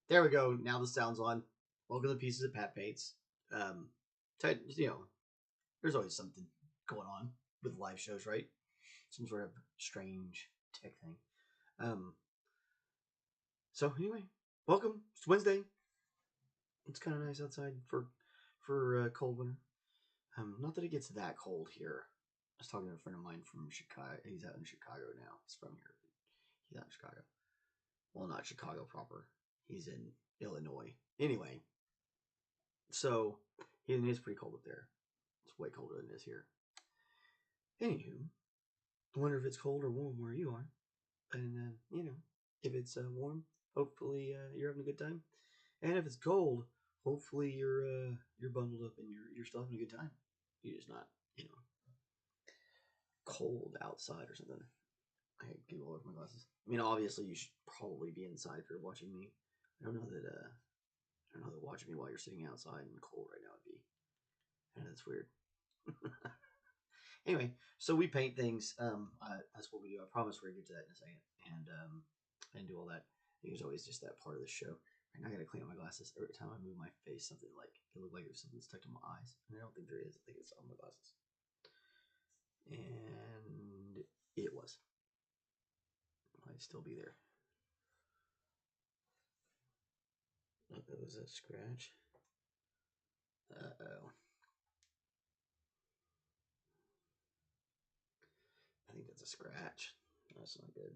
There we go. Now the sound's on. Welcome to Pieces of Pat Pates. You know, there's always something going on with live shows, right? Some sort of strange tech thing. So anyway, welcome. It's Wednesday. It's kind of nice outside for cold winter. Not that it gets that cold here. I was talking to a friend of mine from Chicago. He's out in Chicago now. He's from here. He's out in Chicago. Well, not Chicago proper. He's in Illinois. Anyway, so it's pretty cold up there. It's way colder than it is here. Anywho, I wonder if it's cold or warm where you are. And, if it's warm, hopefully you're having a good time. And if it's cold, hopefully you're bundled up and you're still having a good time. You're just not, cold outside or something. I get all over my glasses. I mean, obviously you should probably be inside if you're watching me. I don't know that watching me while you're sitting outside and cold right now would be. And that's weird. Anyway, so we paint things. That's what we do. I promise we're gonna get to that in a second, and do all that. There's always just that part of the show. Right now, I gotta clean up my glasses every time I move my face. Something like it looked like there's something stuck to my eyes, and I don't think there is. I think it's on my glasses, and it was. Might still be there. That was a scratch. Uh-oh. I think that's a scratch. That's not good.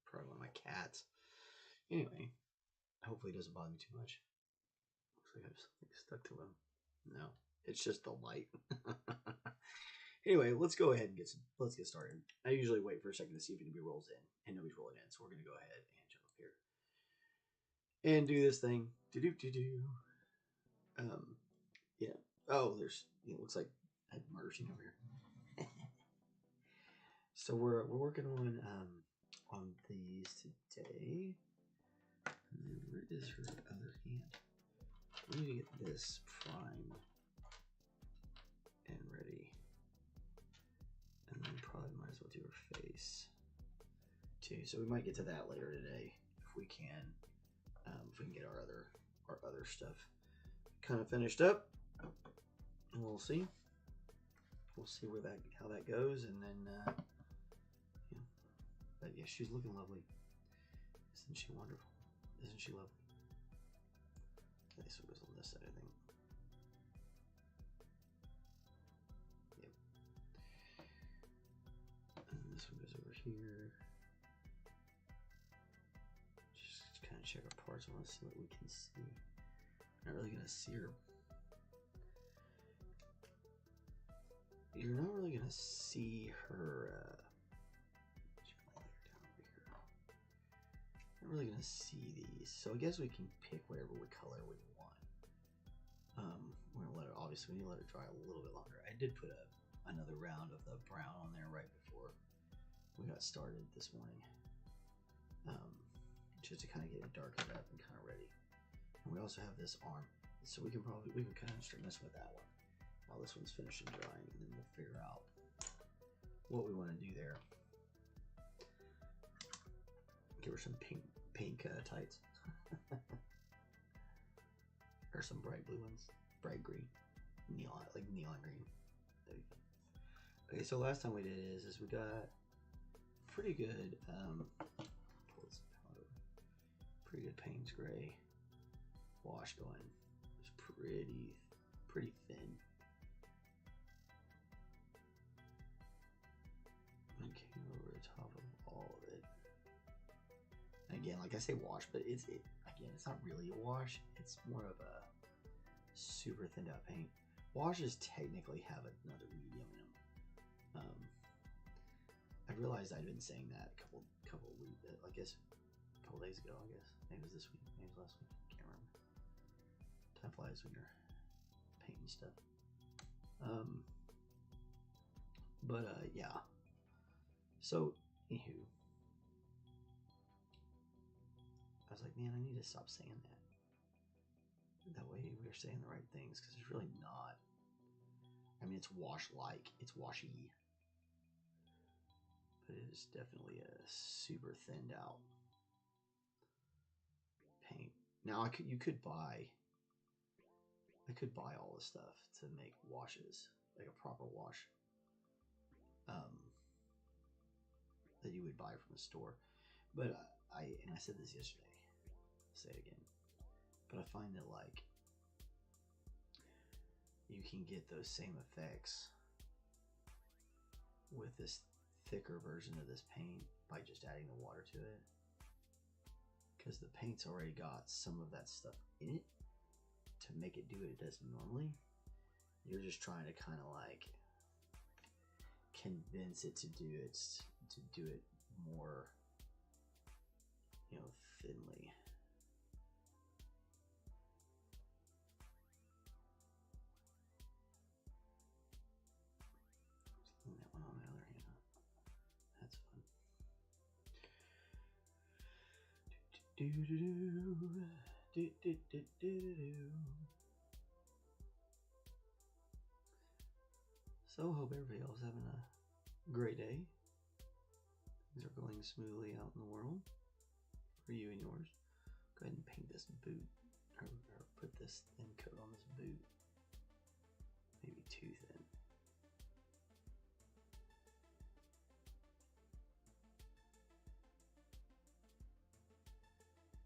Probably one of my cats. Anyway, hopefully it doesn't bother me too much. Looks like I have something stuck to him. No, it's just the light. Anyway, let's go ahead and let's get started. I usually wait for a second to see if anybody rolls in, and nobody's rolling in, so we're gonna go ahead and jump up here and do this thing. Yeah. Oh, it looks like I had a murder scene over here. So we're working on these today. And then where is her other hand? We need to get this primed and ready. And then probably might as well do her face too. So we might get to that later today if we can. If we can get our other stuff kind of finished up. And we'll see. We'll see how that goes, and then But yeah, she's looking lovely. Isn't she wonderful? Isn't she lovely? Okay, so it goes on this side, I think. Yep. And this one goes over here. Just kind of check our parts. I want to see what we can see. Not really gonna see her. You're not really gonna see her. Not really gonna see these, so I guess we can pick whatever color we want. We're gonna let it. Obviously, we need to let it dry a little bit longer. I did put another round of the brown on there right before we got started this morning, just to kind of get it darkened up and kind of ready. And we also have this arm, so we can kind of start messing with that one while this one's finishing drying, and then we'll figure out what we want to do there. Give her some pink tights. Or some bright blue ones. Bright green. Neon green. There you go. Okay, so last time we did is we got pretty good pretty good Payne's gray wash going. It's pretty thin. And came over the top of all of it. Again, like I say wash, but it's not really a wash. It's more of a super thinned out paint. Washes technically have another medium in them. I realized I'd been saying that a couple weeks, I guess a couple days ago. I guess maybe it was this week, maybe it was last week. Can't remember. Time flies when you're painting stuff. Yeah. So anywho. I was like, man, I need to stop saying that. That way we're saying the right things, because it's really not. I mean, it's wash-like. It's washy. But it is definitely a super thinned out paint. Now you could buy. I could buy all this stuff to make washes, like a proper wash, that you would buy from a store. But I said this yesterday. I'll say it again. But I find that like you can get those same effects with this thicker version of this paint by just adding the water to it, because the paint's already got some of that stuff in it to make it do what it does normally. You're just trying to kind of like convince it to do it more, you know, thinly. Clean that one on the other hand. That's fun. So hope everybody else is having a great day. Things are going smoothly out in the world for you and yours. Go ahead and paint this boot, or put this thin coat on this boot. Maybe too thin.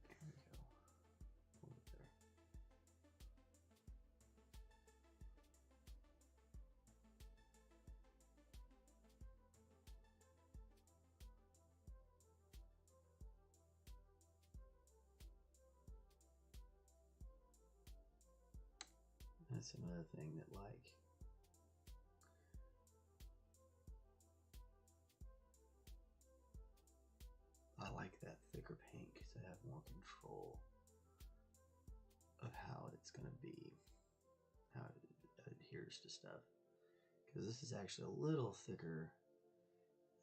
There we go. Hold it there. That's another thing that like I like that thicker paint because I have more control of how it's going to be, how it adheres to stuff. Because this is actually a little thicker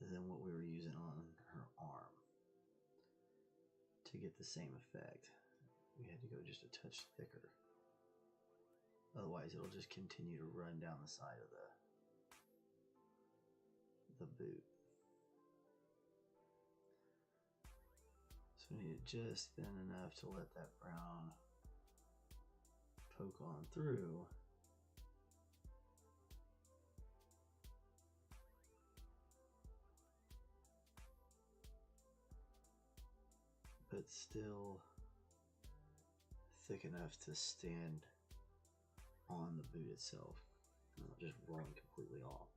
than what we were using on her arm to get the same effect. We had to go just a touch thicker. Otherwise, it'll just continue to run down the side of the boot. So we need it just thin enough to let that brown poke on through. But still thick enough to stand on the boot itself, not just run completely off.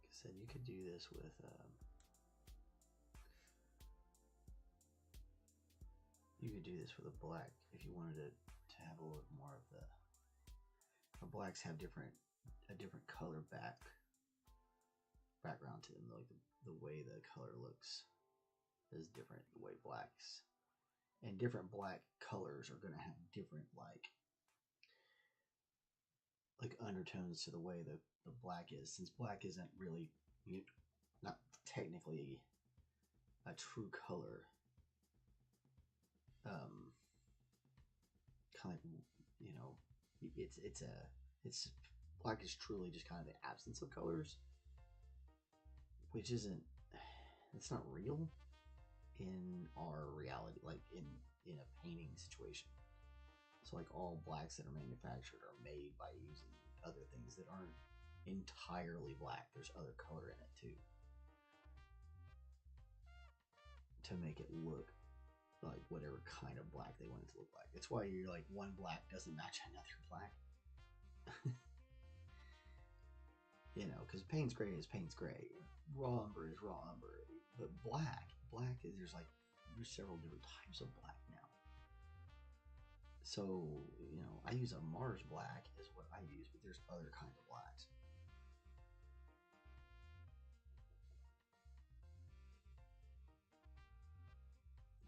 Like I said, you could do this with a black if you wanted it to have a little bit more of the blacks have a different color background to them. Like the way the color looks is different. The way blacks and different black colors are going to have different like undertones to the way the black is, since black isn't really not technically a true color. Kind of, you know, it's black is truly just kind of the absence of colors, which it's not real in our reality, like in a painting situation. So like all blacks that are manufactured are made by using other things that aren't entirely black. There's other color in it too, to make it look like whatever kind of black they want it to look like. That's why you're like, one black doesn't match another black. You know, because Payne's gray is Payne's gray, raw umber is raw umber, but black is there's several different types of black now. So, you know, I use a Mars black is what I use, but there's other kinds of blacks.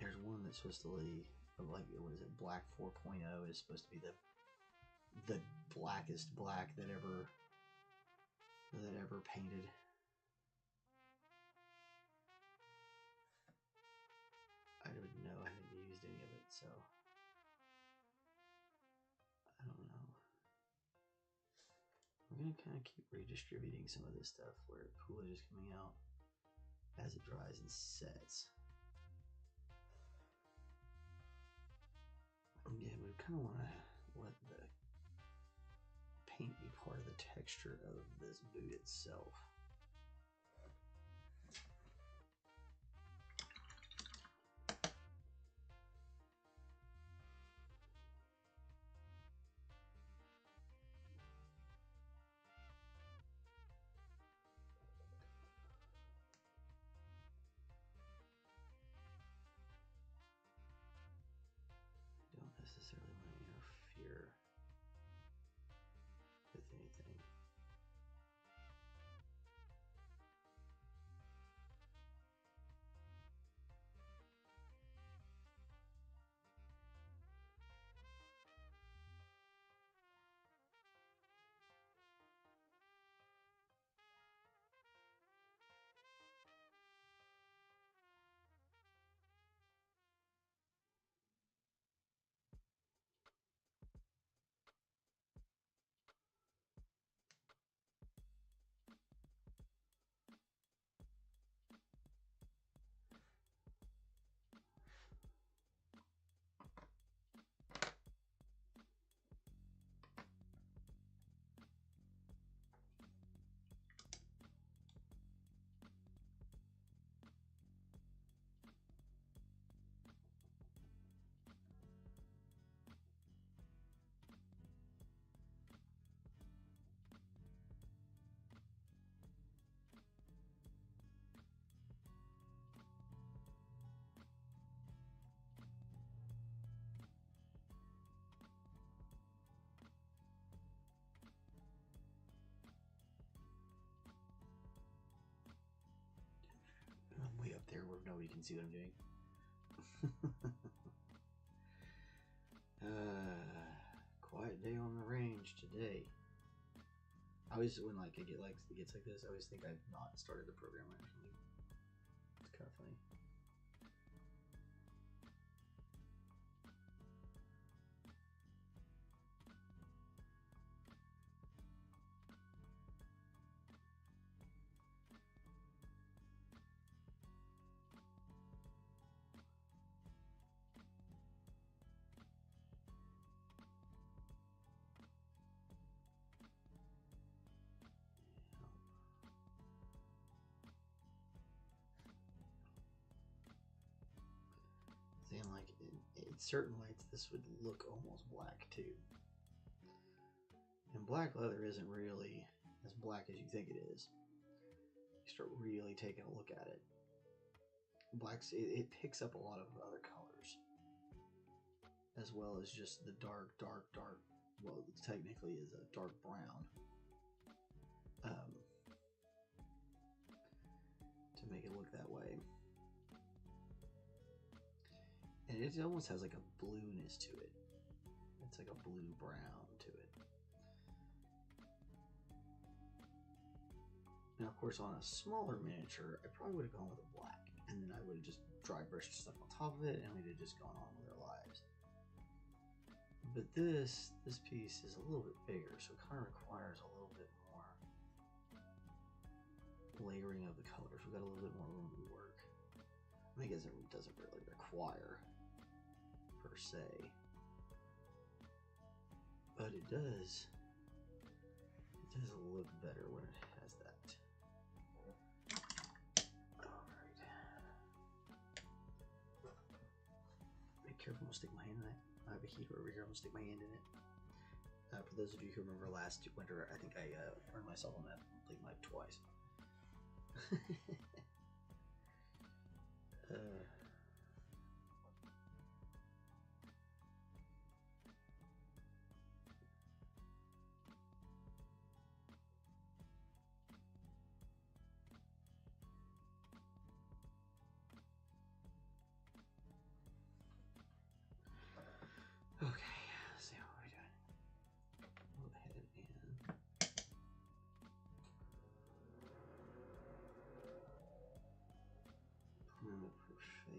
There's one that's supposed to be like, what is it? Black 4.0 is supposed to be the blackest black that ever painted. we're going to kind of keep redistributing some of this stuff where fluid is coming out as it dries and sets. Again, we kind of want to let the paint be part of the texture of this boot itself. Don't necessarily want to interfere with anything. I'm way up there where nobody can see what I'm doing. Quiet day on the range today. I always, when like it gets like this, I always think I've not started the program actually. It's kind of funny. Saying like in certain lights this would look almost black too, and black leather isn't really as black as you think it is. You start really taking a look at it. Blacks, it picks up a lot of other colors, as well as just the dark, well, it technically is a dark brown, to make it look that way. And it almost has like a blueness to it. It's like a blue-brown to it. Now, of course, on a smaller miniature, I probably would have gone with a black. And then I would have just dry brushed stuff on top of it, and we'd have just gone on with our lives. But this piece is a little bit bigger, so it kind of requires a little bit more layering of the colors. We've got a little bit more room to work. I guess it doesn't really require, per se. But it does look better when it has that. Alright. Be careful, I'm gonna stick my hand in it. I have a heater over here, I'm gonna stick my hand in it. For those of you who remember last winter, I think I burned myself on that complete knife twice. Okay, let's see what we're doing. Go ahead and permanent perfect.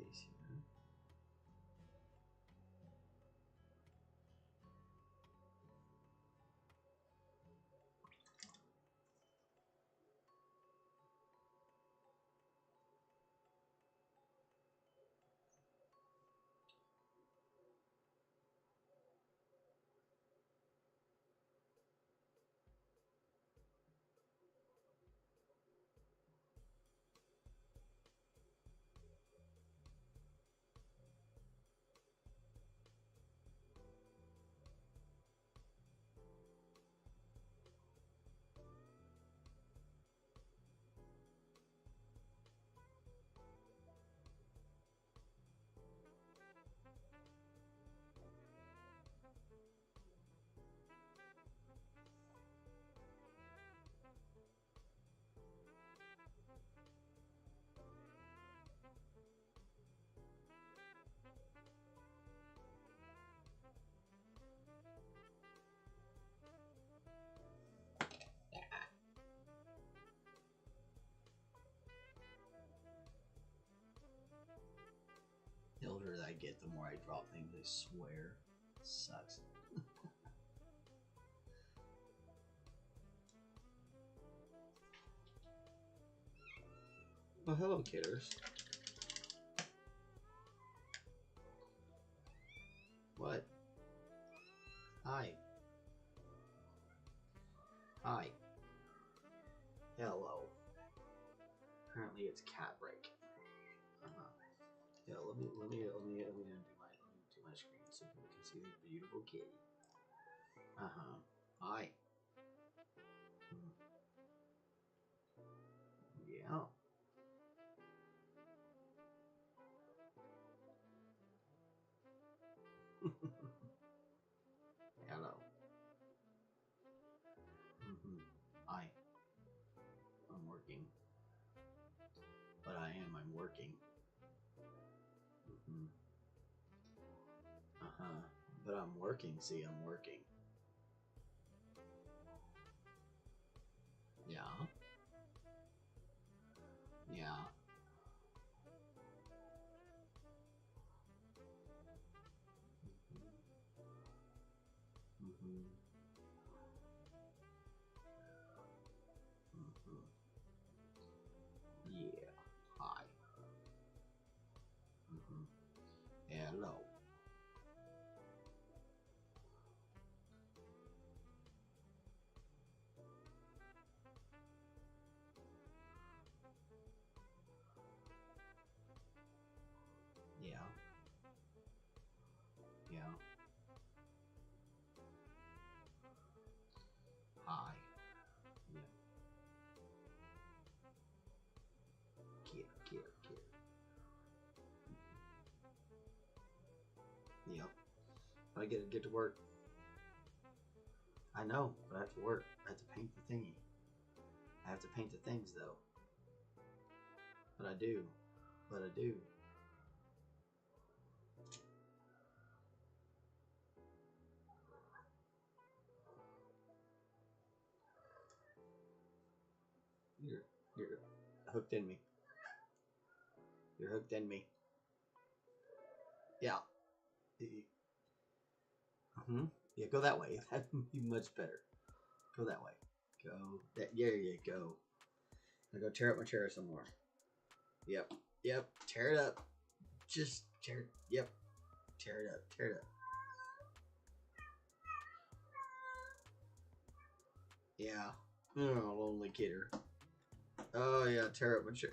get, the more I drop things, I swear. It sucks. Well, hello, kidders. What? Hi. Hi. Hello. Apparently it's cat break. Yeah, let me do my screen so people can see the beautiful kitty. Hi. Yeah. Hello. Hi. I'm working. But I'm working. But I'm working, see, I'm working. Yeah. Yeah. Yeah. Hi. Hello. Yeah. Yeah. Hi. Yeah. Kid. Yep. But I get to work. I know, but I have to work. I have to paint the thingy. I have to paint the things, though. But I do. You're hooked in me. You're hooked in me. Yeah. Yeah, go that way. That'd be much better. Go that way. Go. There you go. Now go tear up my chair some more. Yep. Tear it up. Just tear it. Yep. Tear it up. Yeah. Oh, lonely kidder. Oh, yeah. Tear up my chair.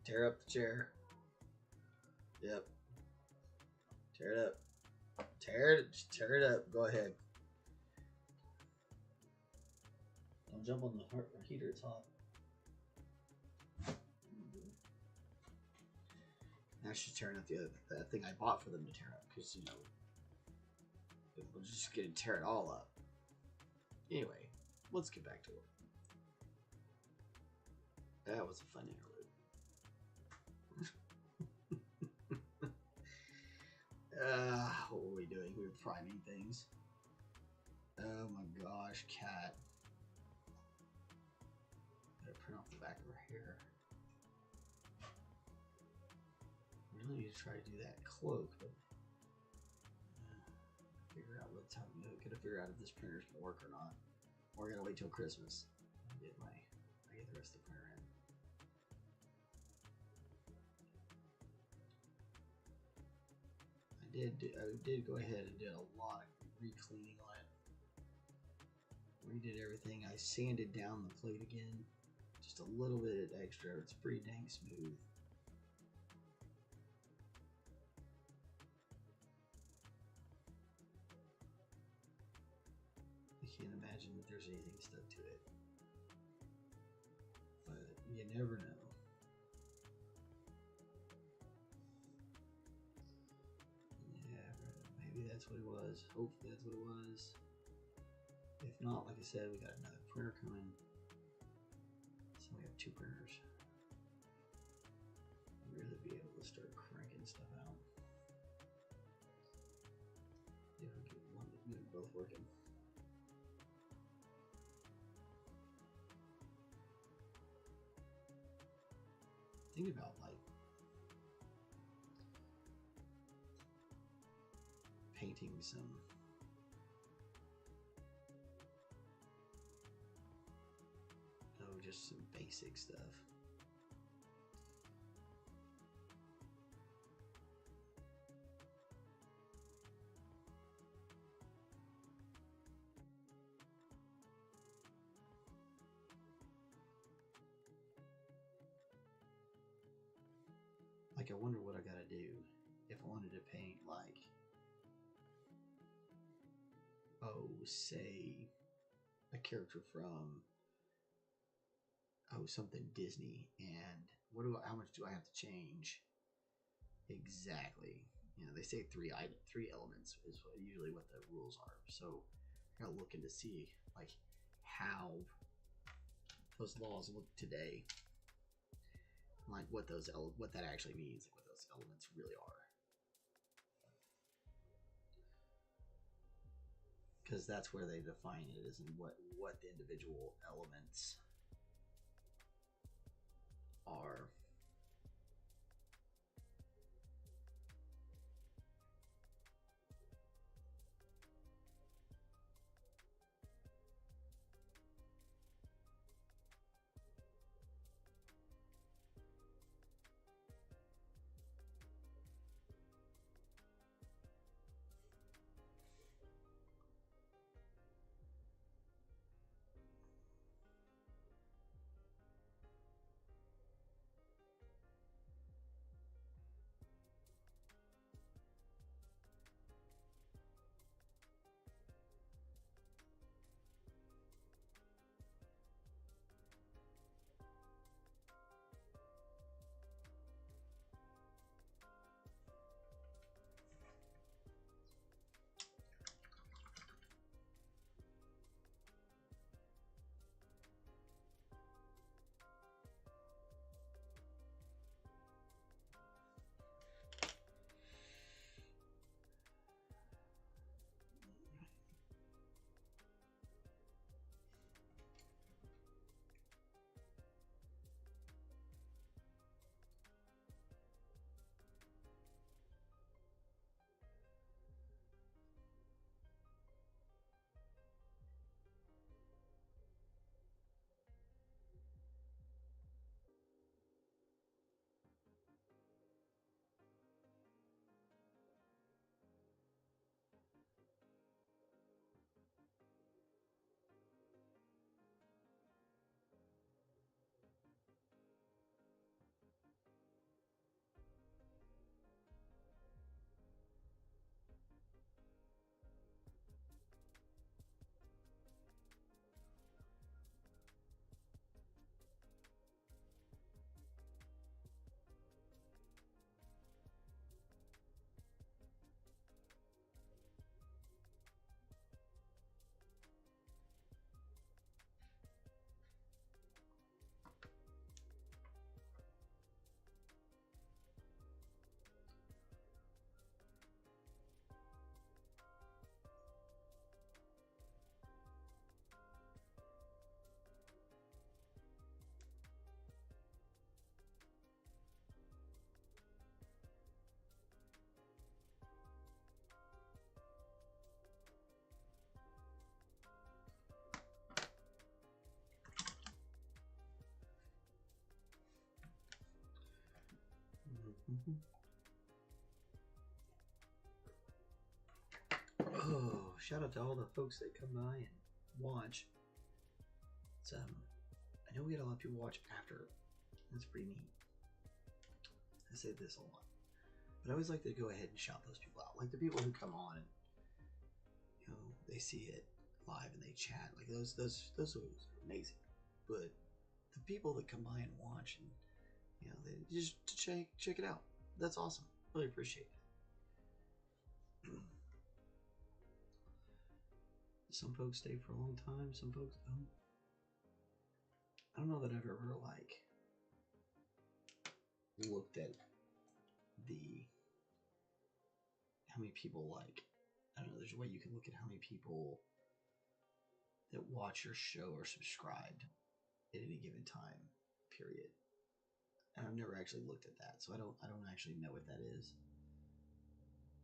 Tear up the chair. Yep. Tear it up. Tear it up. Go ahead. Don't jump on the heater. It's hot. Now she's tearing up that thing I bought for them to tear up because, you know, we're just going to tear it all up. Anyway, let's get back to it. That was a fun interlude. What were we doing? We were priming things. Oh my gosh, cat. Gotta print off the back of her hair. I really need to try to do that cloak, but figure out what time. Gotta figure out if this printer's gonna work or not. Or I gotta wait till Christmas. I get the rest of the printer in. I did go ahead and did a lot of re-cleaning on it. Redid everything. I sanded down the plate again. Just a little bit extra. It's pretty dang smooth. I can't imagine that there's anything stuck to it. But you never know. Yeah, maybe that's what it was. Hopefully that's what it was. If not, like I said, we got another printer coming. So we have two printers. I'll really be able to start cranking stuff out. Yeah, get them both working. Thinking about like painting some just some basic stuff. Like, I wonder what I gotta do if I wanted to paint, like, oh, say, a character from, oh, something Disney, and how much do I have to change? Exactly. You know, they say three elements is usually what the rules are. So I gotta look into see, like, how those laws look today. Like what that actually means, like what those elements really are. Because that's where they define it, is in what the individual elements are. Oh, shout out to all the folks that come by and watch. It's, I know we had a lot of people watch after. That's pretty neat. I say this a lot, but I always like to go ahead and shout those people out. Like the people who come on and, you know, they see it live and they chat. Like those are amazing. But the people that come by and watch and, you know, they just check it out. That's awesome. Really appreciate it. Some folks stay for a long time, some folks don't. I don't know that I've ever like looked at how many people, like, I don't know, there's a way you can look at how many people that watch your show are subscribed at any given time period. and I've never actually looked at that, so I don't actually know what that is.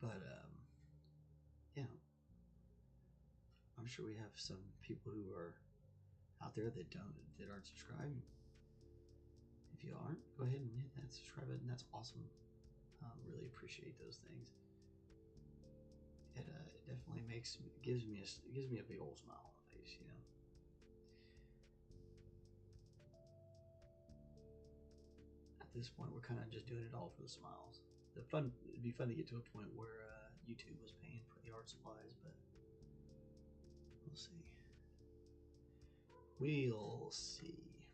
But yeah, I'm sure we have some people who are out there that aren't subscribed. If you aren't, go ahead and hit that subscribe button. That's awesome. Really appreciate those things. It definitely gives me a big old smile on the face, you know. At this point, we're kind of just doing it all for the smiles. It'd be fun to get to a point where YouTube was paying for the art supplies, but we'll see. We'll see.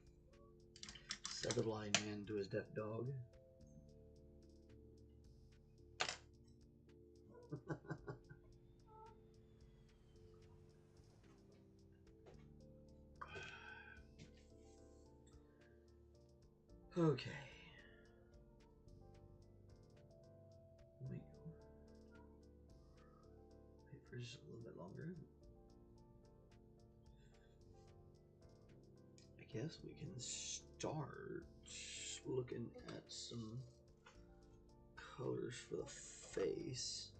Said the blind man to his deaf dog. Okay. Wait for just a little bit longer. I guess we can start looking at some colors for the face.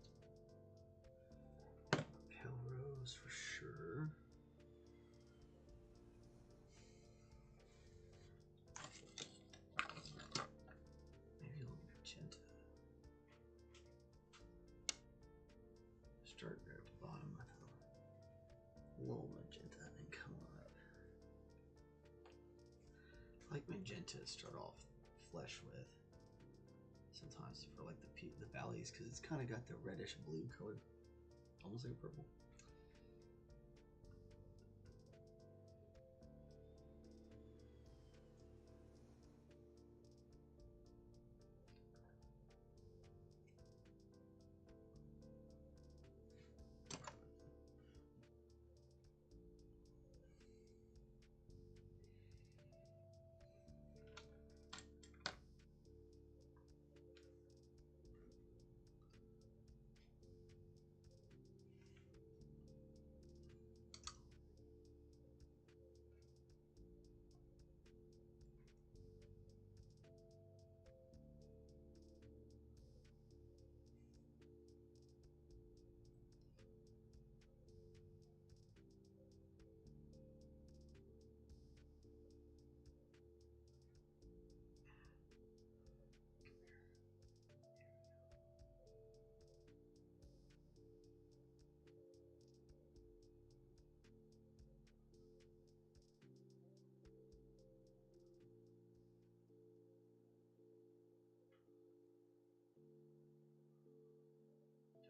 Pale rose for sure. Maybe a little magenta. Start there at the bottom with a little magenta and come on up. I like magenta to start off flesh with. Sometimes for like the valleys, because it's kind of got the reddish blue color, almost like a purple.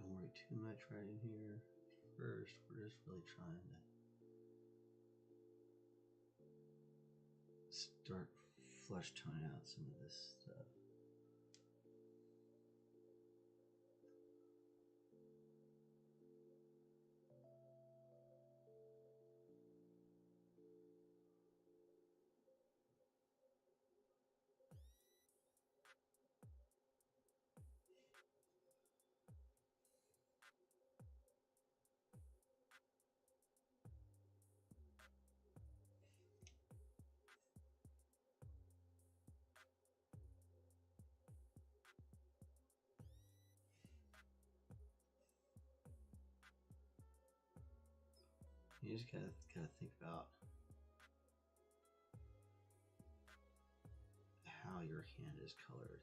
Don't worry too much right in here. First, we're just really trying to start flesh toning out some of this stuff. You just gotta think about how your hand is colored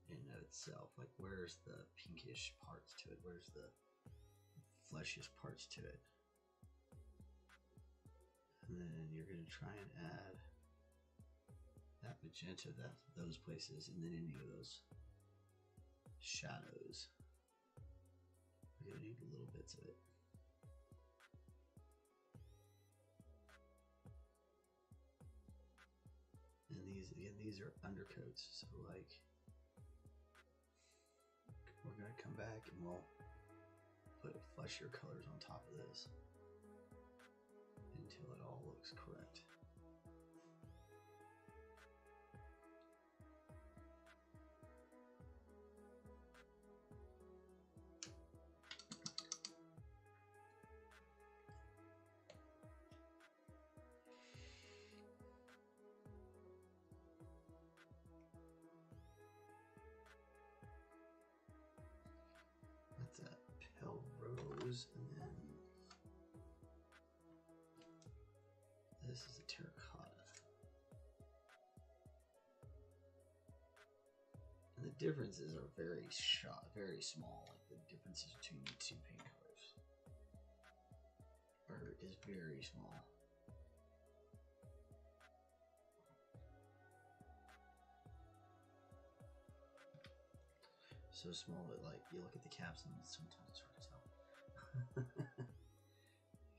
in and of itself. Like, where's the pinkish parts to it? Where's the fleshiest parts to it? And then you're gonna try and add that magenta, those places, and then any of those shadows. We're gonna need little bits of it. And these are undercoats, so like we're gonna come back and we'll put fleshier colors on top of this until it all looks correct. differences are very very small. Like the differences between the two paint colors is very small. So small that like you look at the caps and sometimes it's hard to tell.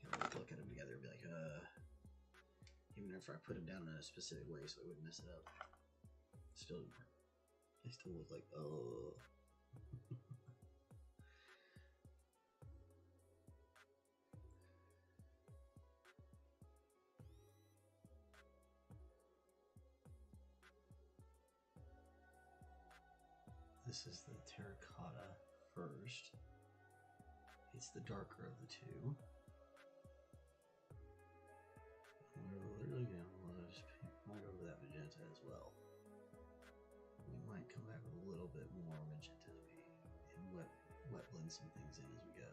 You gotta look at them together and be like, even if I put them down in a specific way so I wouldn't mess it up, still, they still look like, oh. This is the terracotta first. It's the darker of the two. We're literally going to just paint right over that magenta as well. We might come back with a little bit more magenta and wet blend some things in as we go.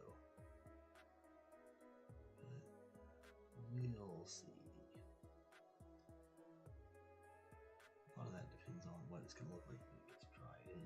But we'll see. A lot of that depends on what it's going to look like when it gets dried in.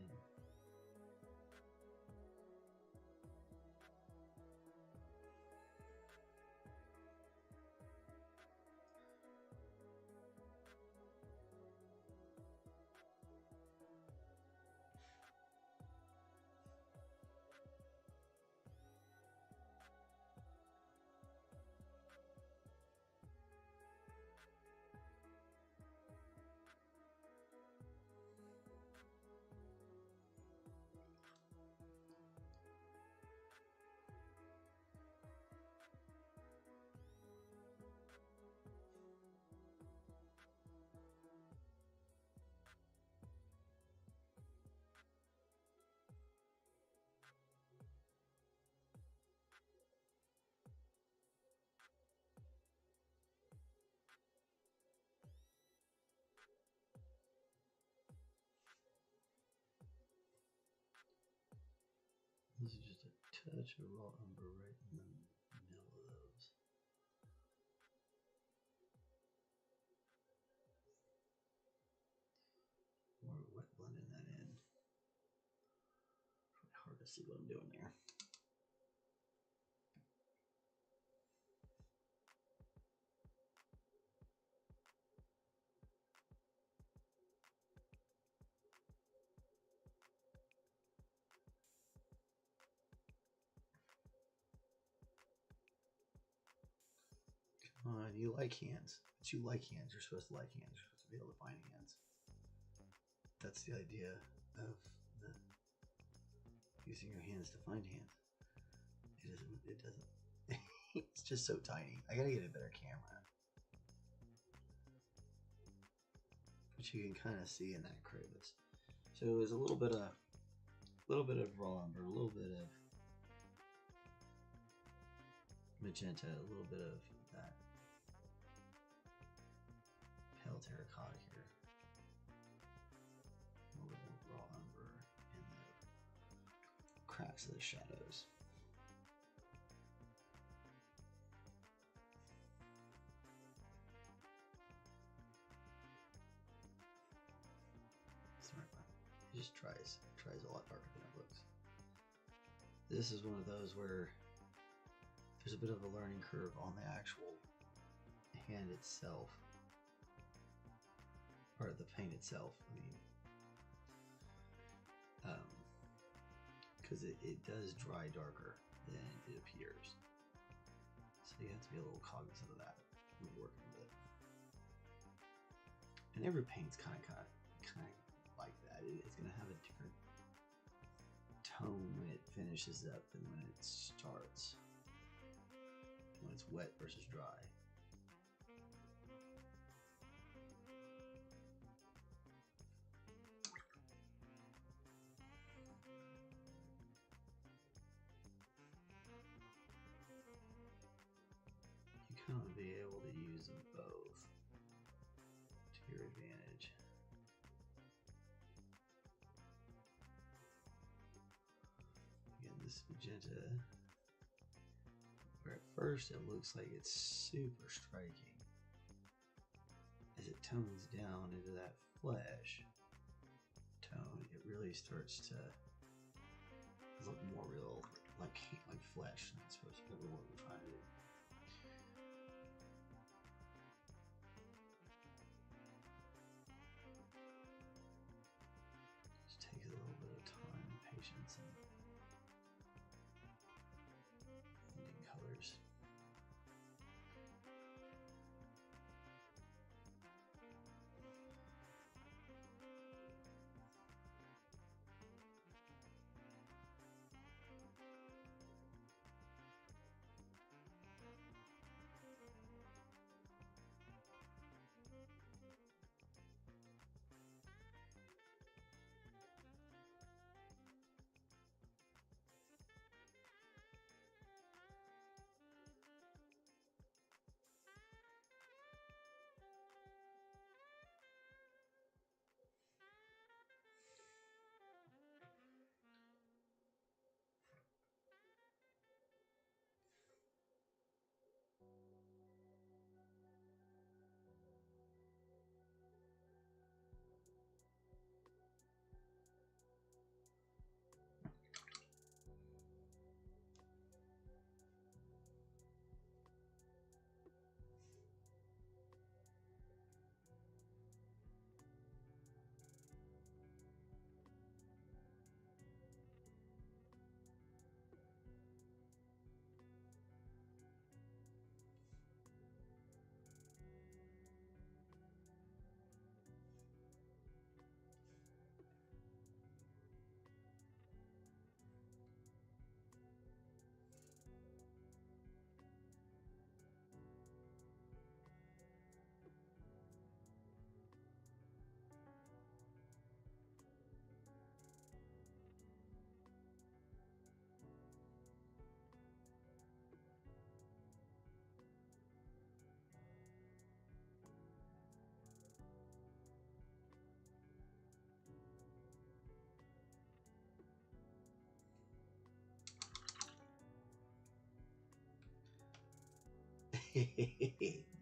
This is just a touch of raw umber right in the middle of those. More wet blending that in. It's really hard to see what I'm doing there. You like hands. But you like hands. You're supposed to like hands. You're supposed to be able to find hands. That's the idea of using your hands to find hands. It doesn't. It's just so tiny. I gotta get a better camera. But you can kind of see in that crevice. So it was a little bit of raw umber, a little bit of magenta, a little bit of that pale terracotta here, a little raw umber in the cracks of the shadows. It just tries a lot darker than it looks. This is one of those where there's a bit of a learning curve on the actual hand itself, or the paint itself. I mean, because it does dry darker than it appears, so you have to be a little cognizant of that when you're working with it. And every paint's kind of like that. It's going to have a different tone when it finishes up than when it starts. When it's wet versus dry. You kind of be able to use them both to your advantage. Again, this magenta, where at first it looks like it's super striking, as it tones down into that flesh tone, it really starts to look more real, like flesh. That's supposed to be what we're trying to do. Just takes a little bit of time and patience and blending colors.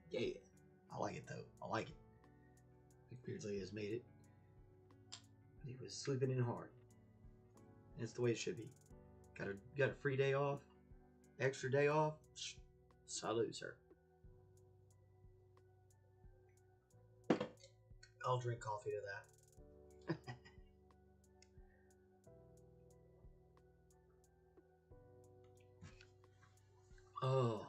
Yeah, I like it though. I like it. McBeardsly has made it. He was sleeping in hard. And it's the way it should be. Got a free day off, extra day off. Salute, sir. I'll drink coffee to that. Oh.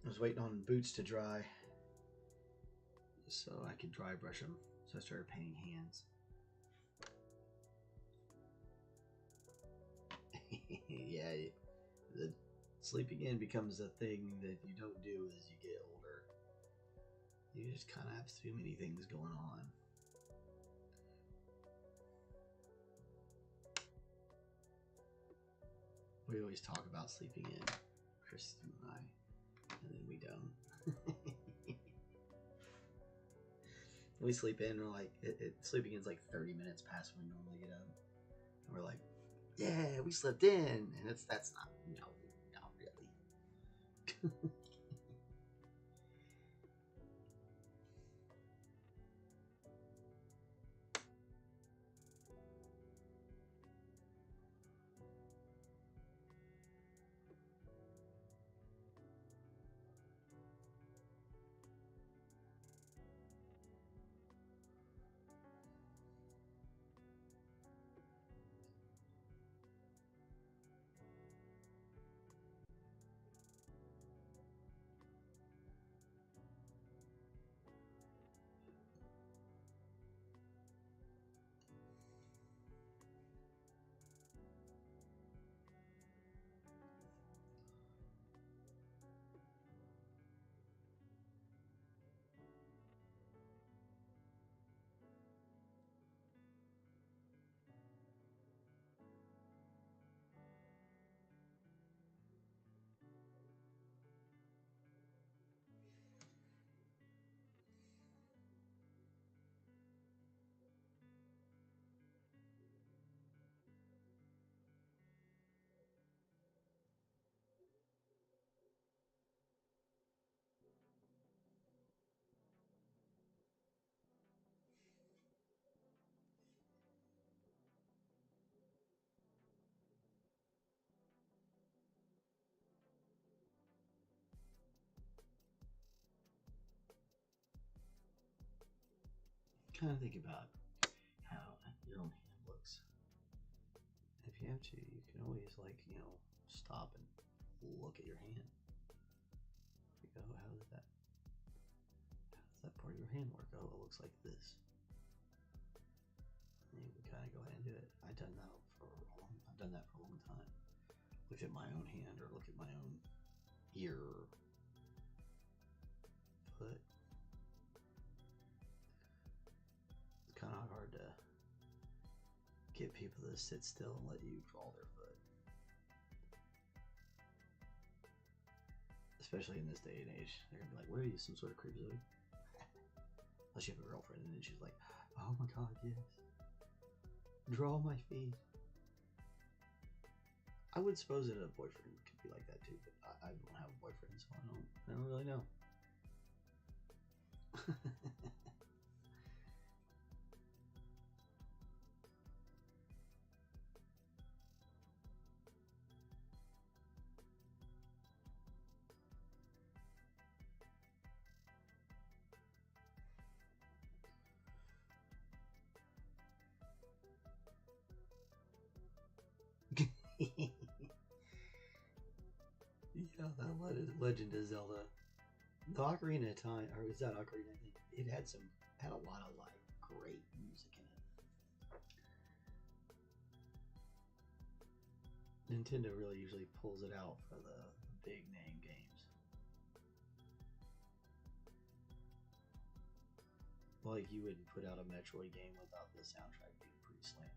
I was waiting on boots to dry so I could dry brush them. So I started painting hands. Yeah, the sleeping in becomes a thing that you don't do as you get older. You just kind of have too many things going on. We always talk about sleeping in, Kristen and I, and then we don't. We sleep in, we're like, sleeping in's like 30 minutes past when we normally get up. And we're like, yeah, we slept in. And that's not, no, not really. kind of think about how your own hand looks. If you have to, you can always, like, you know, stop and look at your hand. You go, how does that part of your hand work? Oh, it looks like this. And you can kind of go ahead and do it. I've done that for a long time. Look at my own hand, or look at my own ear, or foot. It's kind of hard to get people to sit still and let you draw their foot. Especially in this day and age. They're gonna be like, what are you, some sort of creepazoid? Unless you have a girlfriend, and then she's like, oh my god, yes. Draw my feet. I would suppose that a boyfriend could be like that too, but I don't have a boyfriend, so I don't really know. Yeah, that Legend of Zelda. The Ocarina of Time, or is that Ocarina? I think it had a lot of like great music in it. Nintendo really usually pulls it out for the big name games. Like, you wouldn't put out a Metroid game without the soundtrack being pretty slanted.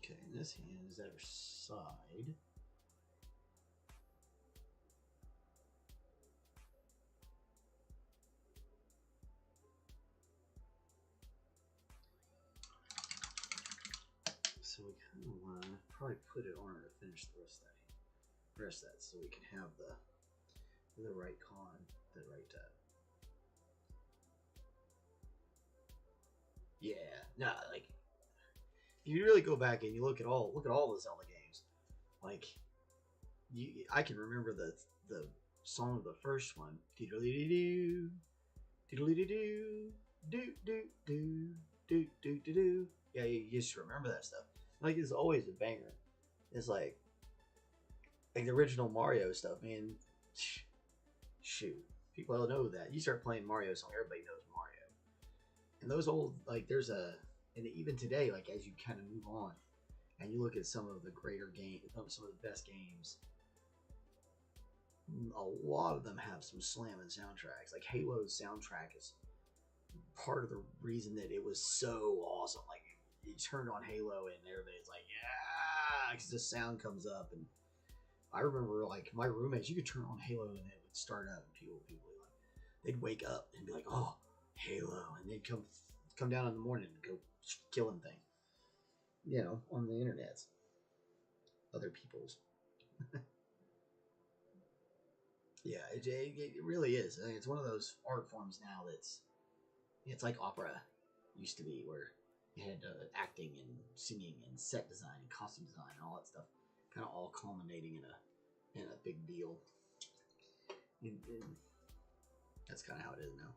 Okay, and this hand is at her side. So we kind of want to probably put it on her to finish the rest of that, so we can have the right yeah, no, like, if you really go back and you look at all the Zelda games, like, I can remember the song of the first one, diddly-dee-doo, diddly-dee-doo, do. Yeah, you just remember that stuff. Like, it's always a banger. It's like the original Mario stuff, man. Shoot, people don't know that. You start playing Mario song, everybody knows Mario. And those old, like, and even today, like, as you kind of move on, and you look at some of the greater games, some of the best games, a lot of them have some slamming soundtracks. Like, Halo's soundtrack is part of the reason that it was so awesome. Like, you turned on Halo and everybody's like, yeah, because the sound comes up. And I remember, like, my roommates, you could turn on Halo and it would start up, and people like, they'd wake up and be like, oh, Halo, and they'd come down in the morning and go killing things, you know, on the internet, other people's. Yeah, it really is. It's one of those art forms now it's like opera used to be, where You had acting and singing and set design and costume design and all that stuff, kind of all culminating in a big deal. And that's kind of how it is now.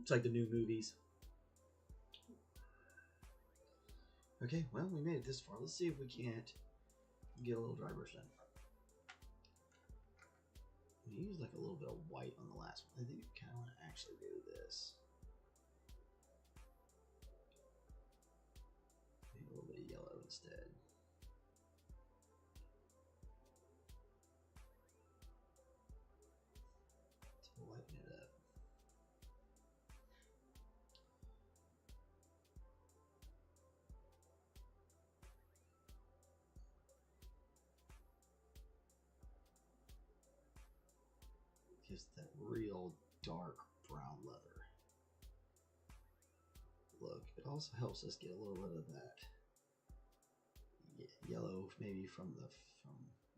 It's like the new movies. Okay, well, we made it this far. Let's see if we can't get a little dry brush done. We used like a little bit of white on the last one. I think I kind of want to actually do this. Maybe a little bit of yellow instead. To lighten it up. Gives that real dark brown leather look. It also helps us get a little bit of that yellow, maybe from what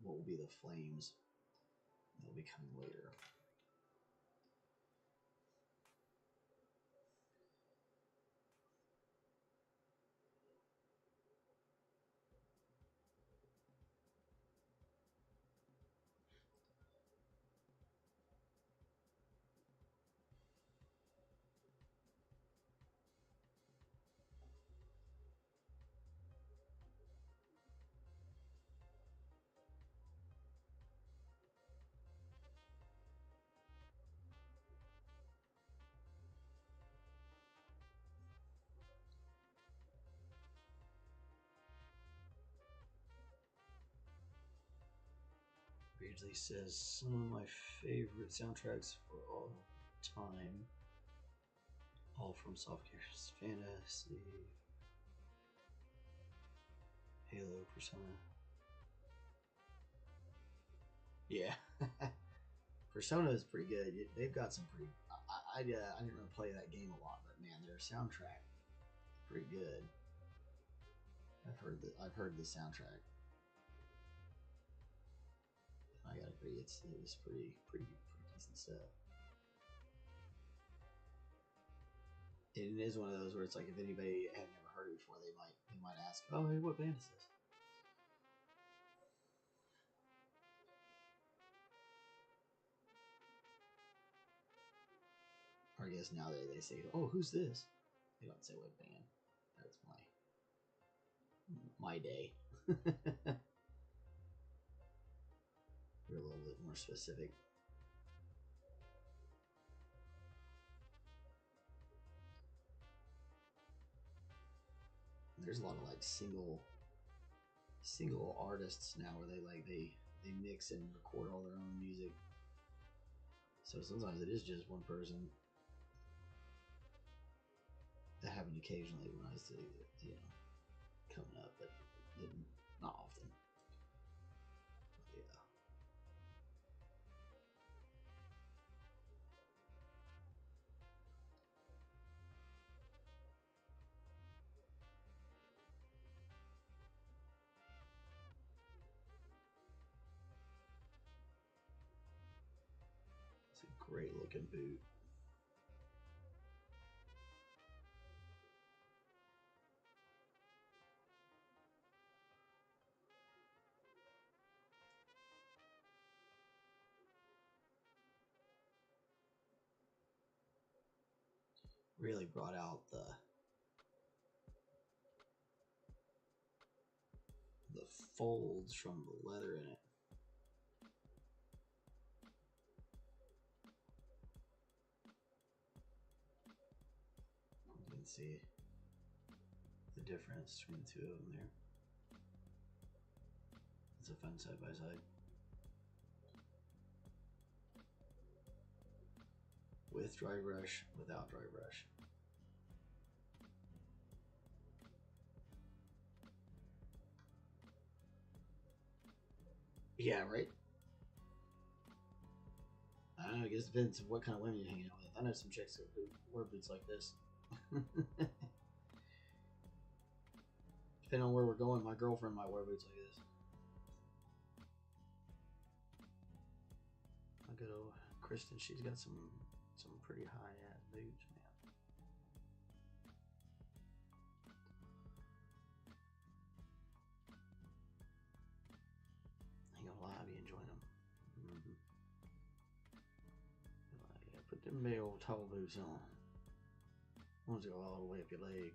will be the flames that will be coming later. Beardsley says some of my favorite soundtracks for all time, all from Software Fantasy, Halo, Persona. Yeah, Persona is pretty good. They've got some pretty. I didn't really play that game a lot, but man, their soundtrack pretty good. I've heard the soundtrack. I gotta agree, it was pretty decent stuff. It is one of those where it's like if anybody had never heard it before, they might ask, "Oh, hey, what band is this?" Or I guess now they say, "Oh, who's this?" They don't say what band. That's my day. We're a little bit more specific. There's a lot of like single artists now where they mix and record all their own music. So sometimes it is just one person. That happened occasionally when I was, coming up, but not often. Yeah. It's a great looking boot. Really brought out the folds from the leather in it. You can see the difference between the two of them there. It's a fun side by side. With dry brush, without dry brush. Yeah, right? I don't know, I guess it depends on what kind of women you're hanging out with. I know some chicks who wear boots like this. Depending on where we're going, my girlfriend might wear boots like this. My good old Kristen, she's got some Some pretty high-end boots, man. Ain't gonna lie, I be enjoying them. Yeah, put them big old tall boots on. Ones that go all the way up your leg.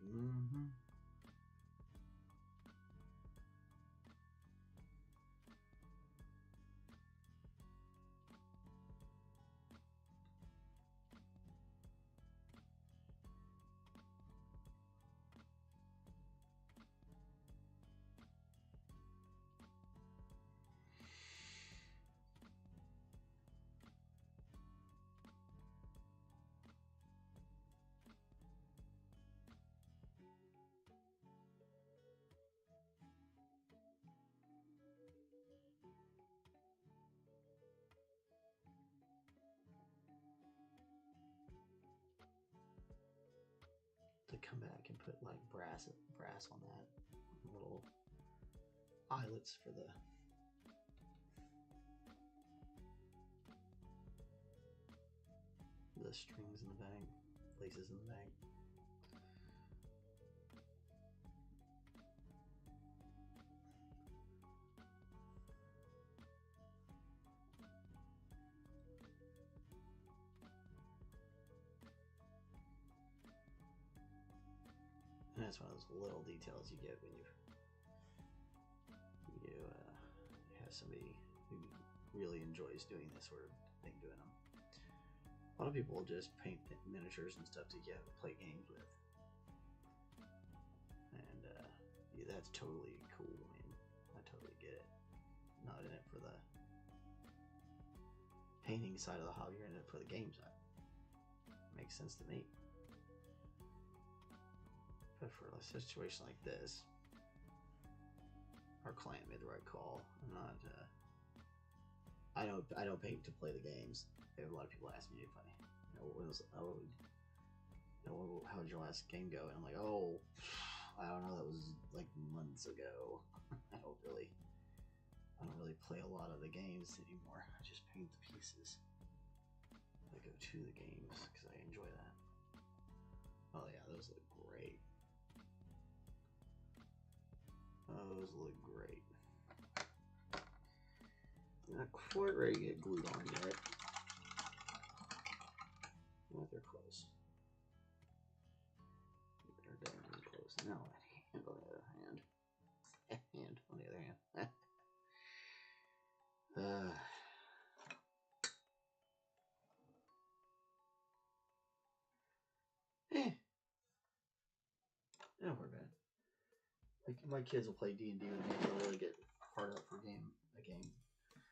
To come back and put like brass on that, little eyelets for the strings in the bag, laces in the bag. And that's one of those little details you get when you have somebody who really enjoys doing this sort of thing doing them. A lot of people will just paint miniatures and stuff to play games with, and yeah, that's totally cool, man. I totally get it. Not in it for the painting side of the hobby, you're in it for the game side. Makes sense to me. But for a situation like this, our client made the right call. I'm not. I don't paint to play the games. I have a lot of people ask me if how did your last game go? And I'm like, oh, I don't know. That was like months ago. I don't really play a lot of the games anymore. I just paint the pieces. I go to the games because I enjoy that. Oh yeah, those look great. Those look great. Not quite ready to get glued on yet. But they're close. They're definitely close. Now that hand on the other hand. Hand on the other hand. Don't worry about it. Like, my kids will play D&D with me. They'll really get hard up for a game.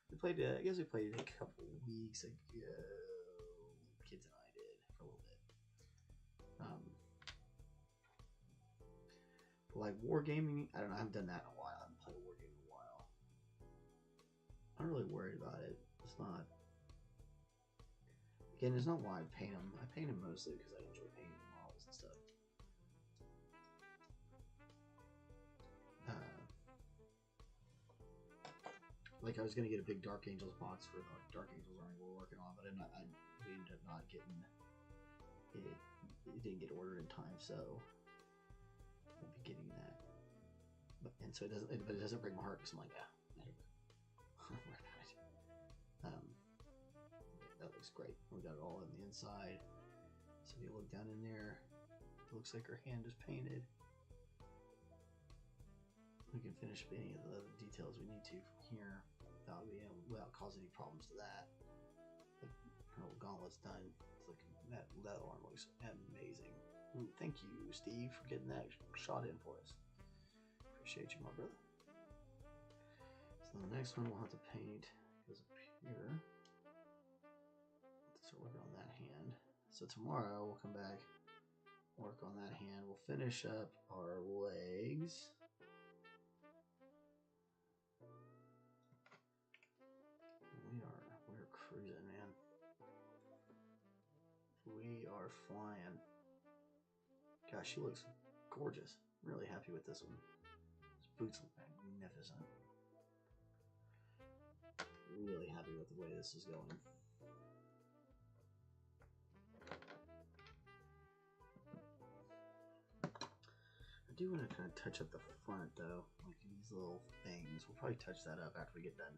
We played. I guess we played a couple weeks ago. Kids and I did for a little bit. But like wargaming, I don't know. I haven't done that in a while. I haven't played a wargame in a while. I'm not really worried about it. It's not. Again, it's not why I paint them. I paint them mostly because I enjoy painting models and stuff. Like I was gonna get a big Dark Angels box for the Dark Angels Army we're working on, but we ended up not getting it. It didn't get ordered in time, so we'll be getting that. But it doesn't break my heart because I'm like, yeah, I don't worry about it. That looks great. We got it all on the inside. So if you look down in there, it looks like her hand is painted. We can finish any of the details we need to from here without causing any problems to that. Her little gauntlet's done. It's looking, that arm looks amazing. Ooh, thank you, Steve, for getting that shot in for us. Appreciate you, my brother. So the next one we'll have to paint goes up here. Let's start working on that hand. So tomorrow we'll come back, work on that hand. We'll finish up our legs. We're cruising, man. We are flying. Gosh, she looks gorgeous. I'm really happy with this one. These boots look magnificent. Really happy with the way this is going. do want to kind of touch up the front though, like these little things. We'll probably touch that up after we get done,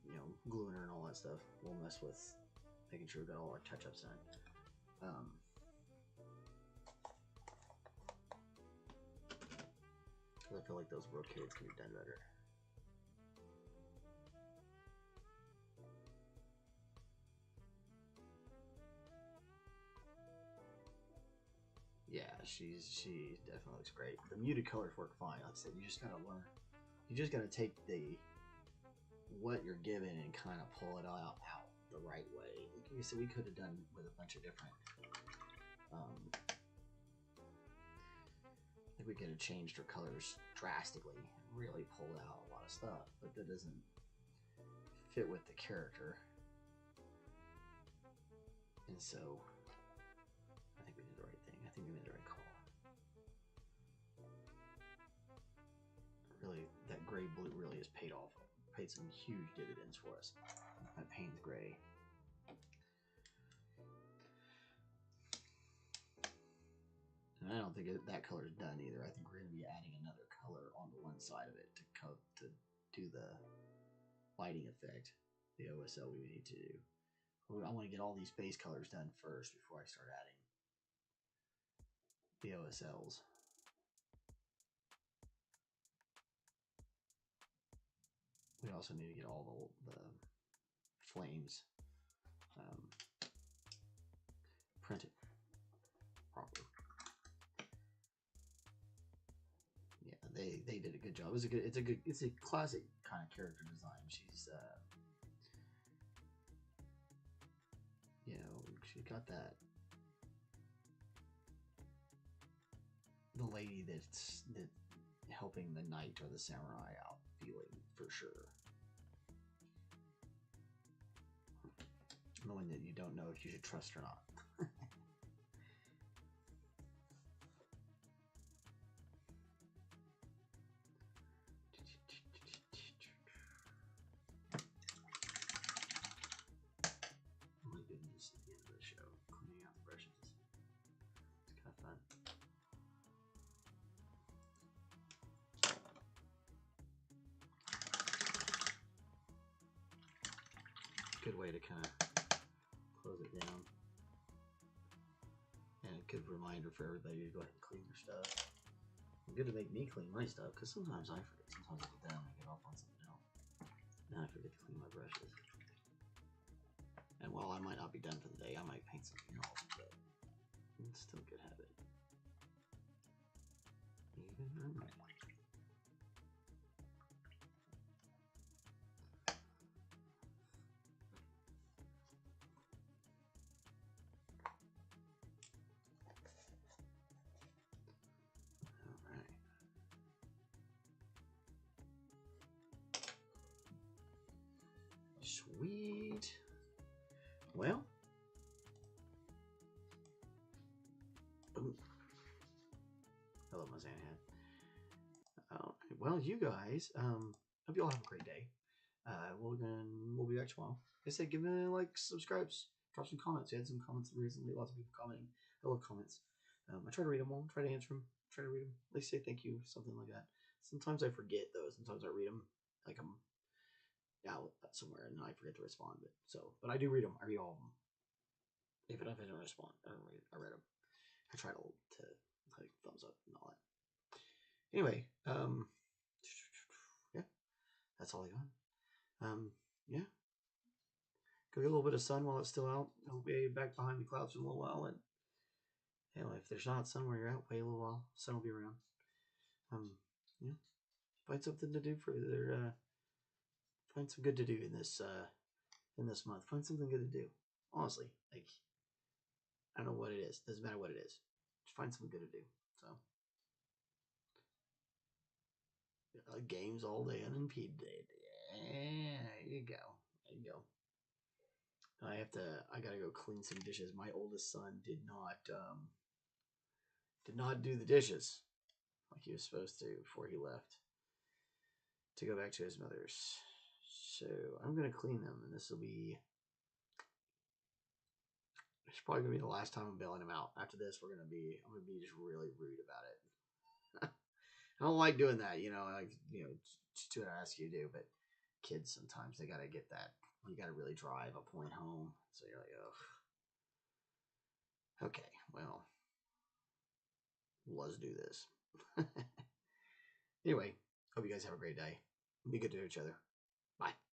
you know, gluing her and all that stuff. We'll mess with making sure we got all our touch-ups done. I feel like those brocades can be done better. Yeah, she definitely looks great. The muted colors work fine. Like I said, you just gotta learn. You just gotta take what you're given and kind of pull it out the right way. Like you said, we could have done with a bunch of different. Like we could have changed her colors drastically, and really pulled out a lot of stuff, but that doesn't fit with the character. And so, I think we did the right thing. I think we made the right call. Really, that gray blue really has paid off. Paid some huge dividends for us. That Payne's gray. And I don't think that color is done either. I think we're going to be adding another color on the one side of it to do the lighting effect. The OSL we need to do. I want to get all these base colors done first before I start adding the OSLs. We also need to get all the flames printed properly. Yeah, they did a good job. It's a classic kind of character design. She's you know, she got that the lady that's helping the knight or the samurai out feeling for sure. The one that you don't know if you should trust or not. Oh my goodness, at the end of the show, cleaning out the brushes. It's kind of fun. Good way to kind of close it down, and a good reminder for everybody to go ahead and clean their stuff. It's good to make me clean my stuff because sometimes I forget. Sometimes I get down and I get off on something else. Now I forget to clean my brushes. And while I might not be done for the day, I might paint something else, but it's still a good habit. Even remember. Sweet. Well, hello, my Santa hat. Well, you guys, hope you all have a great day. We'll be back tomorrow. Like I said, give me a like, subscribes, drop some comments. We had some comments recently. Lots of people commenting. I love comments. I try to read them all. Try to answer them. Try to read them. At least say thank you, something like that. Sometimes I forget though. Sometimes I read them like I'm out somewhere and I forget to respond. But I do read them. I read all of them. Even if I don't respond, I read them. I try to like thumbs up and all that. Anyway, yeah, that's all I got. Yeah, go get a little bit of sun while it's still out. I'll be back behind the clouds for a little while, and you know, if there's not sun where you're at, wait a little while. Sun will be around. Yeah, find something to do for their. Find some good to do in this month. Find something good to do. Honestly, like I don't know what it is. Doesn't matter what it is. Just find something good to do. So games all day, unimpeded. Yeah, there you go. There you go. I gotta go clean some dishes. My oldest son did not do the dishes like he was supposed to before he left to go back to his mother's. So I'm gonna clean them, and this will be. It's probably gonna be the last time I'm bailing him out. After this, I'm gonna be just really rude about it. I don't like doing that, like, it's what I ask you to do, but kids sometimes they gotta get that. You gotta really drive a point home. So you're like, oh, okay, well, let's do this. Anyway, hope you guys have a great day. Be good to each other. Bye.